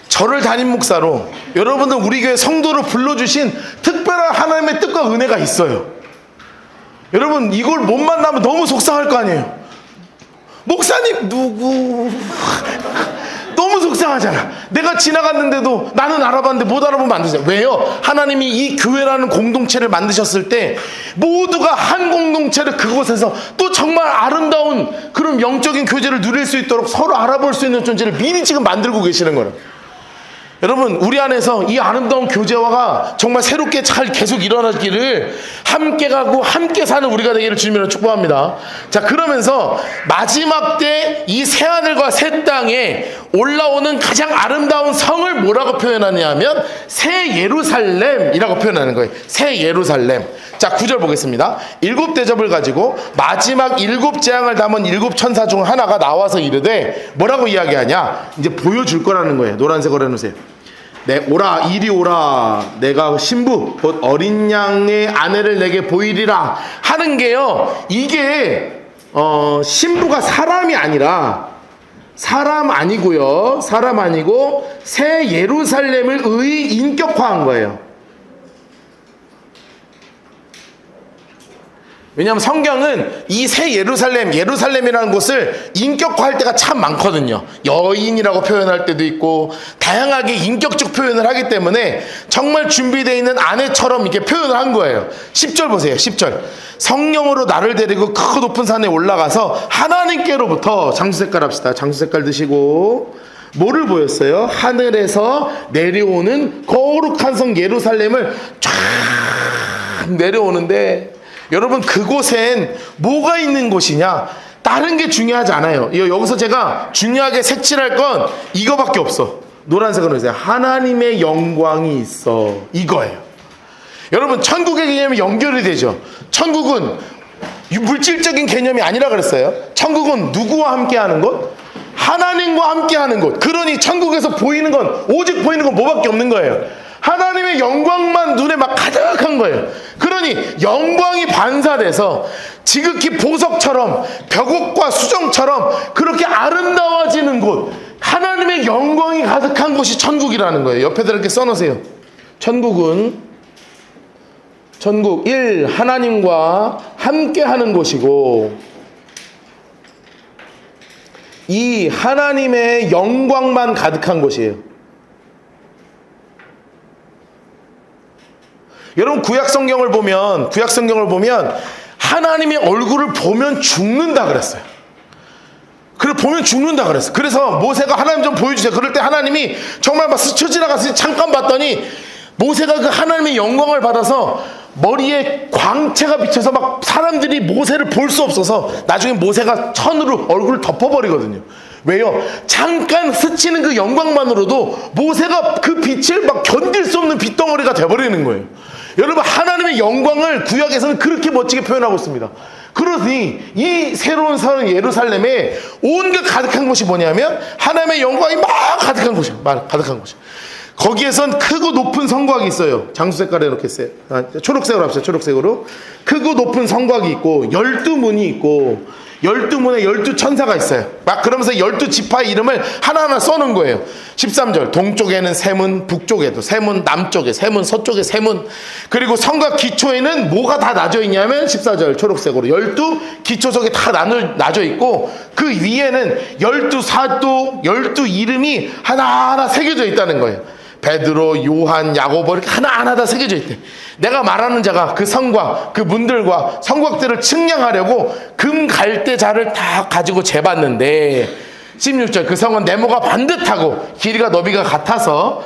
저를 담임 목사로 여러분들 우리 교회 성도를 불러주신 특별한 하나님의 뜻과 은혜가 있어요. 여러분, 이걸 못 만나면 너무 속상할 거 아니에요. 목사님 누구? 너무 속상하잖아. 내가 지나갔는데도 나는 알아봤는데 못 알아보면 안 되잖아. 왜요? 하나님이 이 교회라는 공동체를 만드셨을 때 모두가 한 공동체를 그곳에서 또 정말 아름다운 그런 영적인 교제를 누릴 수 있도록 서로 알아볼 수 있는 존재를 미리 지금 만들고 계시는 거예요. 여러분, 우리 안에서 이 아름다운 교제화가 정말 새롭게 잘 계속 일어나기를, 함께 가고 함께 사는 우리가 되기를 주님으로 축복합니다. 자, 그러면서 마지막 때 이 새하늘과 새 땅에 올라오는 가장 아름다운 성을 뭐라고 표현하냐 하면 새 예루살렘이라고 표현하는 거예요. 새 예루살렘. 자, 9절 보겠습니다. 7 대접을 가지고 마지막 7 재앙을 담은 7 천사 중 하나가 나와서 이르되, 뭐라고 이야기하냐? 이제 보여줄 거라는 거예요. 노란색으로 해놓으세요. 네, 오라, 이리 오라. 내가 신부 곧 어린 양의 아내를 내게 보이리라 하는 게요, 이게 신부가 사람이 아니라, 사람 아니고요, 사람 아니고 새 예루살렘을 인격화한 거예요. 왜냐하면 성경은 이 새 예루살렘이라는 곳을 인격화할 때가 참 많거든요. 여인이라고 표현할 때도 있고 다양하게 인격적 표현을 하기 때문에 정말 준비되어 있는 아내처럼 이렇게 표현을 한 거예요. 10절 보세요. 10절. 성령으로 나를 데리고 크 높은 산에 올라가서 하나님께로부터, 장수 색깔 합시다. 장수 색깔 드시고, 뭐를 보였어요? 하늘에서 내려오는 거룩한 성 예루살렘을 쫙 내려오는데, 여러분, 그곳엔 뭐가 있는 곳이냐? 다른 게 중요하지 않아요. 여기서 제가 중요하게 색칠할 건 이거밖에 없어. 노란색으로 해주세요. 하나님의 영광이 있어. 이거예요. 여러분, 천국의 개념이 연결이 되죠. 천국은 물질적인 개념이 아니라 그랬어요. 천국은 누구와 함께하는 곳? 하나님과 함께하는 곳. 그러니 천국에서 보이는 건, 오직 보이는 건 뭐밖에 없는 거예요? 하나님의 영광만 눈에 막 가득한 거예요. 그러니 영광이 반사돼서 지극히 보석처럼, 벽옥과 수정처럼 그렇게 아름다워지는 곳, 하나님의 영광이 가득한 곳이 천국이라는 거예요. 옆에다 이렇게 써놓으세요. 천국은 천국 1. 하나님과 함께하는 곳이고 2. 하나님의 영광만 가득한 곳이에요. 여러분 구약 성경을 보면 하나님의 얼굴을 보면 죽는다 그랬어요. 그래 보면 죽는다 그랬어요. 그래서 모세가 하나님 좀 보여주세요. 그럴 때 하나님이 정말 막 스쳐 지나갔으니 잠깐 봤더니 모세가 그 하나님의 영광을 받아서 머리에 광채가 비쳐서 막 사람들이 모세를 볼 수 없어서 나중에 모세가 천으로 얼굴을 덮어버리거든요. 왜요? 잠깐 스치는 그 영광만으로도 모세가 그 빛을 막 견딜 수 없는 빛덩어리가 돼버리는 거예요. 여러분 하나님의 영광을 구약에서는 그렇게 멋지게 표현하고 있습니다. 그러니 이 새로운 산 예루살렘에 온갖 가득한 곳이 뭐냐면 하나님의 영광이 막 가득한 곳이에요. 막 가득한 곳이. 거기에선 크고 높은 성곽이 있어요. 장수 색깔에 이렇게 했어요. 초록색으로 합시다. 초록색으로. 크고 높은 성곽이 있고 12문이 있고 12문에 12천사가 있어요. 막 그러면서 12지파의 이름을 하나하나 써놓은 거예요. 13절 동쪽에는 세문, 북쪽에도 세문, 남쪽에 세문, 서쪽에 세문. 그리고 성곽 기초에는 뭐가 다 나져 있냐면 14절 초록색으로 12 기초석이 다 나져 있고 그 위에는 12사도 12 이름이 하나하나 새겨져 있다는 거예요. 베드로, 요한, 야고보 이렇게 하나하나 다 새겨져 있대. 내가 말하는 자가 그 성곽, 그 문들과 성곽들을 측량하려고 금 갈대자를 다 가지고 재봤는데 16절 그 성은 네모가 반듯하고 길이가 너비가 같아서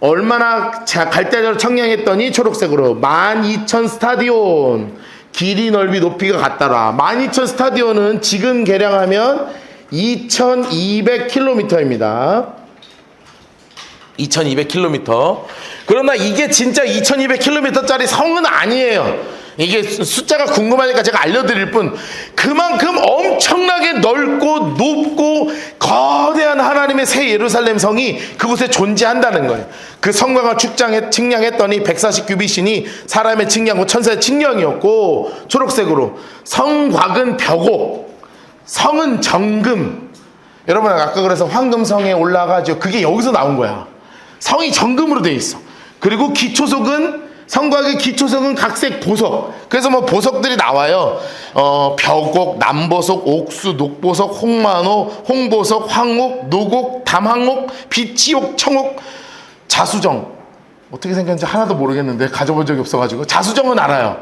얼마나 갈대자로 측량했더니 초록색으로 12,000 스타디온 길이 넓이 높이가 같더라. 12,000 스타디온은 지금 계량하면 2200km입니다. 2200km. 그러나 이게 진짜 2200km짜리 성은 아니에요. 이게 숫자가 궁금하니까 제가 알려드릴 뿐 그만큼 엄청나게 넓고 높고 거대한 하나님의 새 예루살렘 성이 그곳에 존재한다는 거예요. 그 성곽을 측량했더니 140규빗이니 사람의 측량고 천사의 측량이었고 초록색으로 성곽은 벽옥 성은 정금. 여러분 아까 그래서 황금성에 올라가죠. 그게 여기서 나온 거야. 성이 정금으로 되어 있어. 그리고 기초석은 성곽의 기초석은 각색 보석. 그래서 뭐 보석들이 나와요. 벽옥, 남보석, 옥수, 녹보석, 홍만호, 홍보석, 황옥, 노곡, 담황옥, 비치옥, 청옥, 자수정. 어떻게 생겼는지 하나도 모르겠는데 가져본 적이 없어가지고 자수정은 알아요.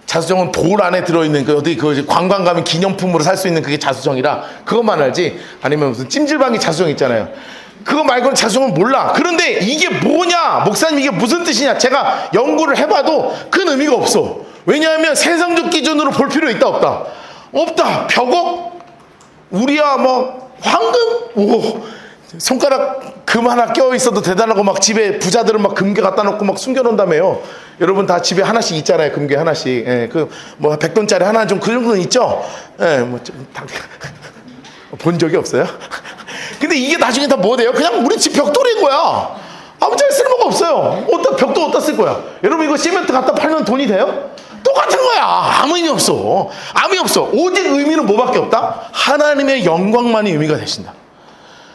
자수정은 돌 안에 들어있는 그 어디 그 관광 가면 기념품으로 살 수 있는 그게 자수정이라 그것만 알지. 아니면 무슨 찜질방이 자수정 있잖아요. 그거 말고는 자수정은 몰라. 그런데 이게 뭐냐? 목사님 이게 무슨 뜻이냐? 제가 연구를 해봐도 큰 의미가 없어. 왜냐하면 세상적 기준으로 볼 필요 있다 없다? 없다. 벽옥? 우리야 뭐 황금? 오, 손가락 금 하나 껴있어도 대단하고 막 집에 부자들은 막 금괴 갖다 놓고 막 숨겨놓는다며요. 여러분 다 집에 하나씩 있잖아요. 금괴 하나씩. 예, 그 뭐 100돈짜리 하나 좀 그 정도는 있죠. 예, 뭐 좀 본 적이 없어요. 근데 이게 나중에 다 뭐 돼요? 그냥 우리 집 벽돌인 거야. 아무짝에 쓸모가 없어요. 벽돌 어디다 쓸 거야? 여러분 이거 시멘트 갖다 팔면 돈이 돼요? 똑같은 거야. 아무 의미 없어. 아무 의미 없어. 오직 의미는 뭐밖에 없다? 하나님의 영광만이 의미가 되신다.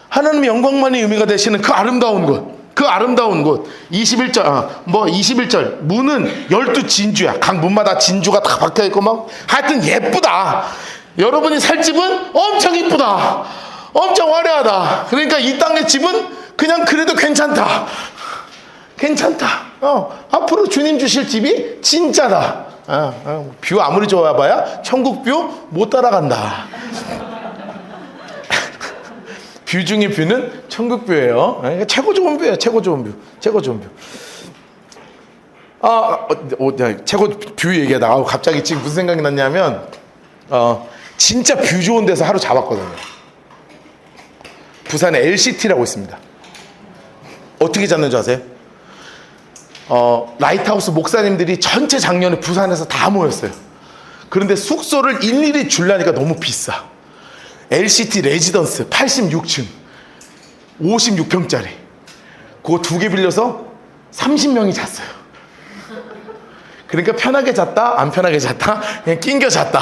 하나님의 영광만이 의미가 되시는 그 아름다운 곳. 그 아름다운 곳. 21절 문은 12진주야. 각 문마다 진주가 다 박혀있고 막 하여튼 예쁘다. 여러분이 살 집은 엄청 이쁘다. 엄청 화려하다. 그러니까 이 땅의 집은 그냥 그래도 괜찮다. 괜찮다. 앞으로 주님 주실 집이 진짜다. 뷰 아무리 좋아봐야 천국 뷰 못 따라간다. 뷰 중에 뷰는 천국 뷰예요. 그러니까 최고 좋은 뷰예요. 최고 좋은 뷰. 최고 좋은 뷰. 최고 뷰 얘기하다 갑자기 지금 무슨 생각이 났냐면 진짜 뷰 좋은 데서 하루 잡았거든요. 부산에 LCT라고 있습니다. 어떻게 잡는 줄 아세요? 라이트하우스 목사님들이 전체 작년에 부산에서 다 모였어요. 그런데 숙소를 일일이 주려니까 너무 비싸. LCT 레지던스 86층 56평짜리 그거 2개 빌려서 30명이 잤어요. 그러니까 편하게 잤다 안 편하게 잤다 그냥 낑겨 잤다.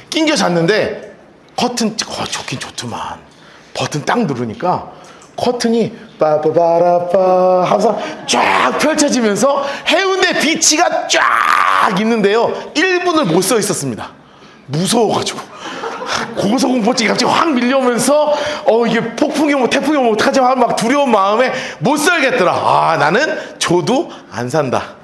낑겨 잤는데 커튼 좋긴 좋더만 버튼 딱 누르니까 커튼이 빠빠바라빠 하면서 쫙 펼쳐지면서 해운대 비치가 쫙 있는데요. 1분을 못 서 있었습니다. 무서워가지고 고소공포증이 갑자기 확 밀려오면서 이게 폭풍이 오면 태풍이 오면 어떡하지 하면 막 두려운 마음에 못 살겠더라. 아, 나는 줘도 안 산다.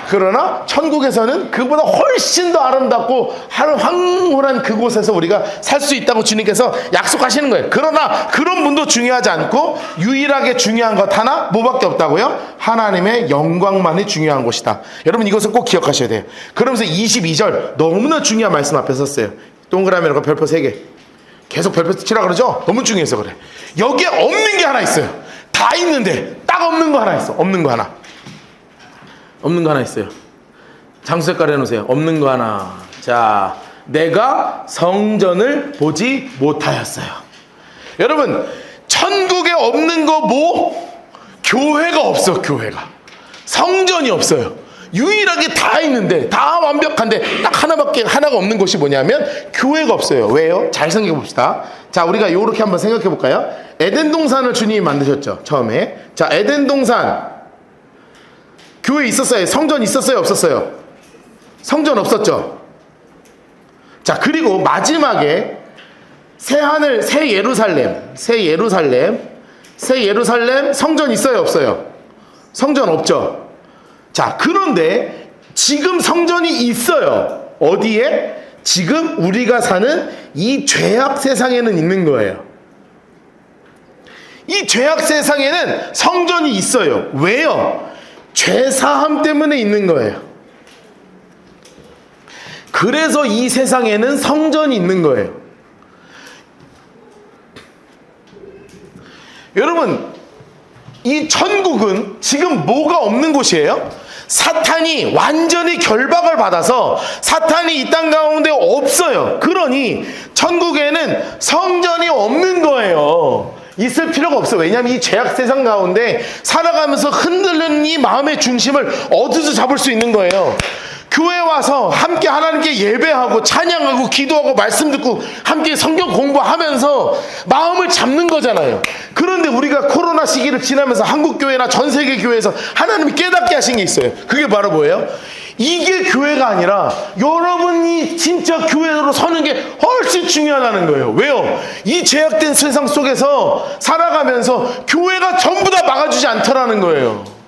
그러나 천국에서는 그보다 훨씬 더 아름답고 황홀한 그곳에서 우리가 살 수 있다고 주님께서 약속하시는 거예요. 그러나 그런 분도 중요하지 않고 유일하게 중요한 것 하나 뭐밖에 없다고요? 하나님의 영광만이 중요한 것이다. 여러분 이것을 꼭 기억하셔야 돼요. 그러면서 22절 너무나 중요한 말씀 앞에 섰어요. 동그라미로 별표 3개 계속 별표 치라 그러죠? 너무 중요해서 그래. 여기에 없는 게 하나 있어요. 다 있는데 딱 없는 거 하나 있어. 없는 거 하나. 없는 거 하나 있어요. 장수 색깔 해놓으세요. 없는 거 하나. 자, 내가 성전을 보지 못하였어요. 여러분, 천국에 없는 거 뭐? 교회가 없어. 교회가. 성전이 없어요. 유일하게 다 있는데 다 완벽한데 딱 하나가 없는 곳이 뭐냐면 교회가 없어요. 왜요? 잘 생각해 봅시다. 자, 우리가 이렇게 한번 생각해 볼까요? 에덴 동산을 주님이 만드셨죠. 처음에. 자, 에덴 동산 교회 있었어요? 성전 있었어요? 없었어요? 성전 없었죠? 자, 그리고 마지막에 새하늘, 새 예루살렘 성전 있어요? 없어요? 성전 없죠? 자, 그런데 지금 성전이 있어요. 어디에? 지금 우리가 사는 이 죄악 세상에는 있는 거예요. 이 죄악 세상에는 성전이 있어요. 왜요? 죄사함 때문에 있는 거예요. 그래서 이 세상에는 성전이 있는 거예요. 여러분, 이 천국은 지금 뭐가 없는 곳이에요? 사탄이 완전히 결박을 받아서 사탄이 이 땅 가운데 없어요. 그러니 천국에는 성전이 없는 거예요. 있을 필요가 없어. 왜냐하면 이 죄악 세상 가운데 살아가면서 흔들리는 이 마음의 중심을 어디서 잡을 수 있는 거예요. 교회 와서 함께 하나님께 예배하고 찬양하고 기도하고 말씀 듣고 함께 성경 공부하면서 마음을 잡는 거잖아요. 그런데 우리가 코로나 시기를 지나면서 한국교회나 전 세계 교회에서 하나님이 깨닫게 하신 게 있어요. 그게 바로 뭐예요? 이게 교회가 아니라 여러분이 진짜 교회로 서는 게 훨씬 중요하다는 거예요. 왜요? 이 죄악된 세상 속에서 살아가면서 교회가 전부 다 막아주지 않더라는 거예요.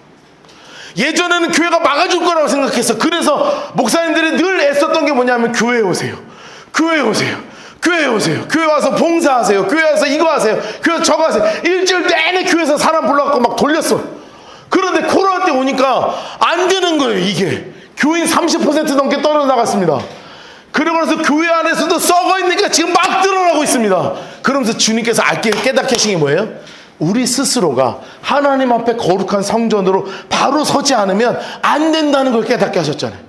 예전에는 교회가 막아줄 거라고 생각했어. 그래서 목사님들이 늘 애썼던 게 뭐냐면 교회에 오세요. 교회에 오세요. 교회에 오세요. 교회 와서 봉사하세요. 교회 와서 이거 하세요. 교회 와서 저거 하세요. 일주일 내내 교회에서 사람 불러갖고 막 돌렸어. 그런데 코로나 때 오니까 안 되는 거예요. 이게 교인 30% 넘게 떨어져 나갔습니다. 그러고 나서 교회 안에서도 썩어 있으니까 지금 막 드러나고 있습니다. 그러면서 주님께서 깨닫게 하신 게 뭐예요? 우리 스스로가 하나님 앞에 거룩한 성전으로 바로 서지 않으면 안 된다는 걸 깨닫게 하셨잖아요.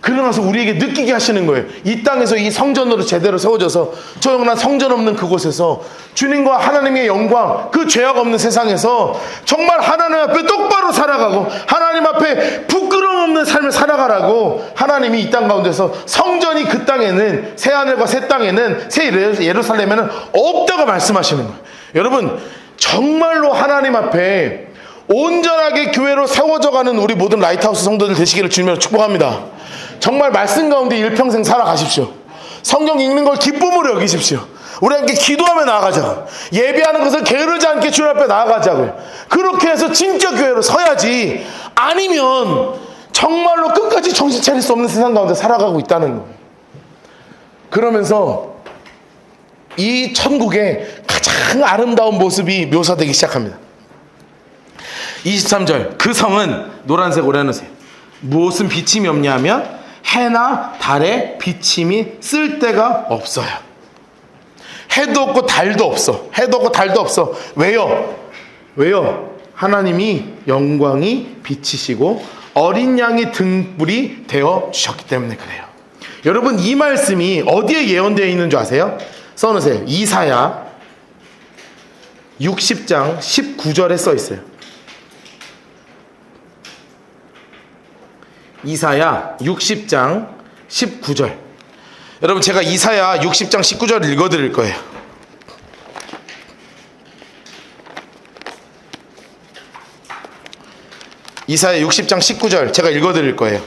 그러면서 우리에게 느끼게 하시는 거예요. 이 땅에서 이 성전으로 제대로 세워져서 조용한 성전 없는 그곳에서 주님과 하나님의 영광, 그 죄악 없는 세상에서 정말 하나님 앞에 똑바로 살아가고 하나님 앞에 부끄러움 없는 삶을 살아가라고 하나님이 이 땅 가운데서 성전이 그 땅에는 새하늘과 새 땅에는 새 예루살렘에는 없다고 말씀하시는 거예요. 여러분, 정말로 하나님 앞에 온전하게 교회로 세워져가는 우리 모든 라이트하우스 성도들 되시기를 주님으로 축복합니다. 정말 말씀 가운데 일평생 살아가십시오. 성경 읽는 걸 기쁨으로 여기십시오. 우리 함께 기도하며 나아가자. 예배하는 것을 게으르지 않게 주님 앞에 나아가자고요. 그렇게 해서 진짜 교회로 서야지, 아니면 정말로 끝까지 정신 차릴 수 없는 세상 가운데 살아가고 있다는 거예요. 그러면서 이 천국의 가장 아름다운 모습이 묘사되기 시작합니다. 23절, 그 성은 노란색으로 해놓으세요. 무엇은 비침이 없냐 하면 해나 달에 비침이 쓸 데가 없어요. 해도 없고 달도 없어. 해도 없고 달도 없어. 왜요? 하나님이 영광이 빛이시고 어린 양이 등불이 되어 주셨기 때문에 그래요. 여러분, 이 말씀이 어디에 예언되어 있는 줄 아세요? 써놓으세요. 이사야 60장 19절에 써 있어요. 이사야 60장 19절. 여러분, 제가 이사야 60장 19절을 읽어드릴 거예요. 이사야 60장 19절 제가 읽어드릴 거예요.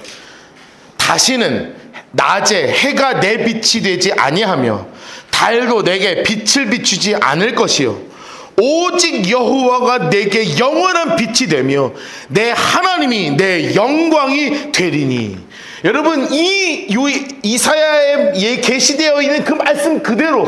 다시는 낮에 해가 내 빛이 되지 아니하며 달도 내게 빛을 비추지 않을 것이요 오직 여호와가 내게 영원한 빛이 되며 내 하나님이 내 영광이 되리니. 여러분, 이 이사야에 계시되어 있는 그 말씀 그대로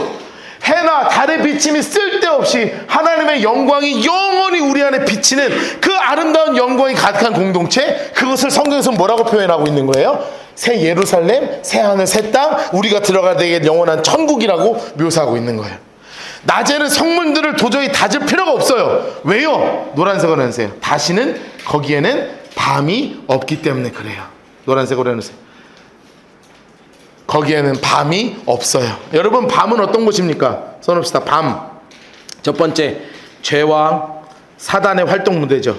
해나 달의 비침이 쓸데없이 하나님의 영광이 영원히 우리 안에 비치는 그 아름다운 영광이 가득한 공동체, 그것을 성경에서 뭐라고 표현하고 있는 거예요? 새 예루살렘, 새 하늘, 새 땅, 우리가 들어가야 되게 영원한 천국이라고 묘사하고 있는 거예요. 낮에는 성문들을 도저히 닫을 필요가 없어요. 왜요? 노란색으로 해주세요. 다시는 거기에는 밤이 없기 때문에 그래요. 노란색으로 해주세요. 거기에는 밤이 없어요. 여러분, 밤은 어떤 곳입니까? 써놓읍시다. 밤. 첫 번째, 죄와 사단의 활동 무대죠.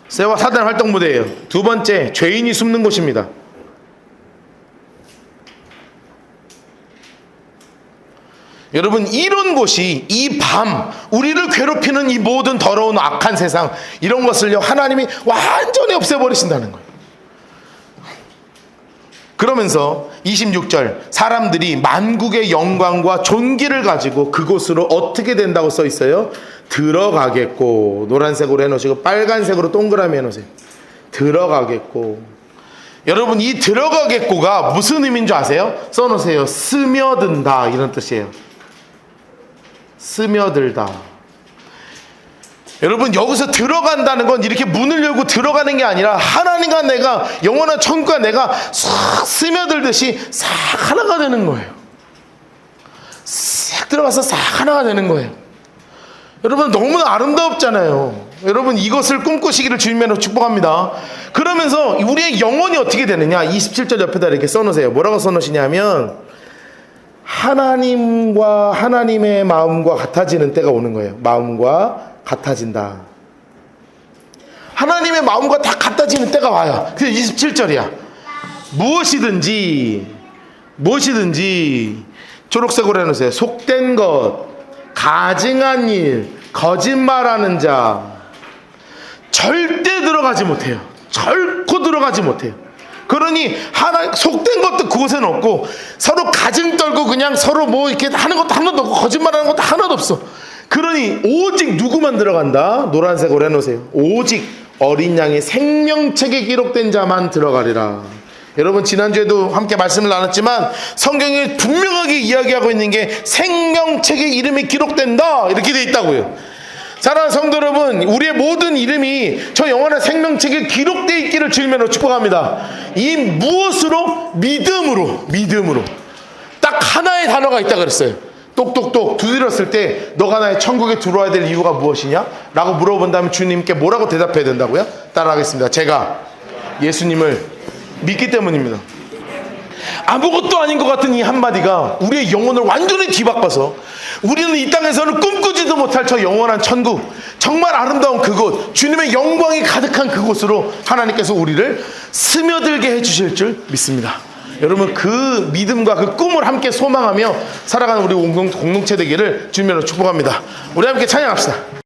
죄와 사단의 활동 무대예요. 두 번째, 죄인이 숨는 곳입니다. 여러분, 이런 곳이 이 밤, 우리를 괴롭히는 이 모든 더러운 악한 세상, 이런 것을요 하나님이 완전히 없애버리신다는 거예요. 그러면서 26절, 사람들이 만국의 영광과 존귀를 가지고 그곳으로 어떻게 된다고 써 있어요? 들어가겠고. 노란색으로 해놓으시고 빨간색으로 동그라미 해놓으세요. 들어가겠고. 여러분, 이 들어가겠고가 무슨 의미인 줄 아세요? 써놓으세요. 스며든다, 이런 뜻이에요. 스며들다. 여러분, 여기서 들어간다는 건 이렇게 문을 열고 들어가는 게 아니라 하나님과 내가, 영원한 천국과 내가 싹 스며들듯이 싹 하나가 되는 거예요. 싹 들어가서 싹 하나가 되는 거예요. 여러분, 너무나 아름답잖아요. 여러분, 이것을 꿈꾸시기를 주님으로 축복합니다. 그러면서 우리의 영혼이 어떻게 되느냐, 27절 옆에다 이렇게 써놓으세요. 뭐라고 써놓으시냐면 하나님과 하나님의 마음과 같아지는 때가 오는 거예요. 마음과 같아진다. 하나님의 마음과 다 같아지는 때가 와요. 그게 27절이야. 무엇이든지 초록색으로 해놓으세요. 속된 것, 가증한 일, 거짓말하는 자 절대 들어가지 못해요. 결코 들어가지 못해요. 그러니 하나 속된 것도 그곳에는 없고, 서로 가증 떨고 그냥 서로 뭐 이렇게 하는 것도 하나도 없고, 거짓말하는 것도 하나도 없어. 그러니 오직 누구만 들어간다? 노란색으로 해놓으세요. 오직 어린 양의 생명책에 기록된 자만 들어가리라. 여러분, 지난주에도 함께 말씀을 나눴지만 성경이 분명하게 이야기하고 있는 게 생명책에 이름이 기록된다, 이렇게 돼 있다고요. 사랑하는 성도 여러분, 우리의 모든 이름이 저 영원한 생명책에 기록되어 있기를 주님으로 축복합니다. 이 무엇으로? 믿음으로. 딱 하나의 단어가 있다 그랬어요. 똑똑똑 두드렸을 때 너가 나의 천국에 들어와야 될 이유가 무엇이냐? 라고 물어본다면 주님께 뭐라고 대답해야 된다고요? 따라하겠습니다. 제가 예수님을 믿기 때문입니다. 아무것도 아닌 것 같은 이 한마디가 우리의 영혼을 완전히 뒤바꿔서 우리는 이 땅에서는 꿈꾸지도 못할 저 영원한 천국, 정말 아름다운 그곳, 주님의 영광이 가득한 그곳으로 하나님께서 우리를 스며들게 해주실 줄 믿습니다. 여러분, 그 믿음과 그 꿈을 함께 소망하며 살아가는 우리 공동체 되기를 주님으로 축복합니다. 우리 함께 찬양합시다.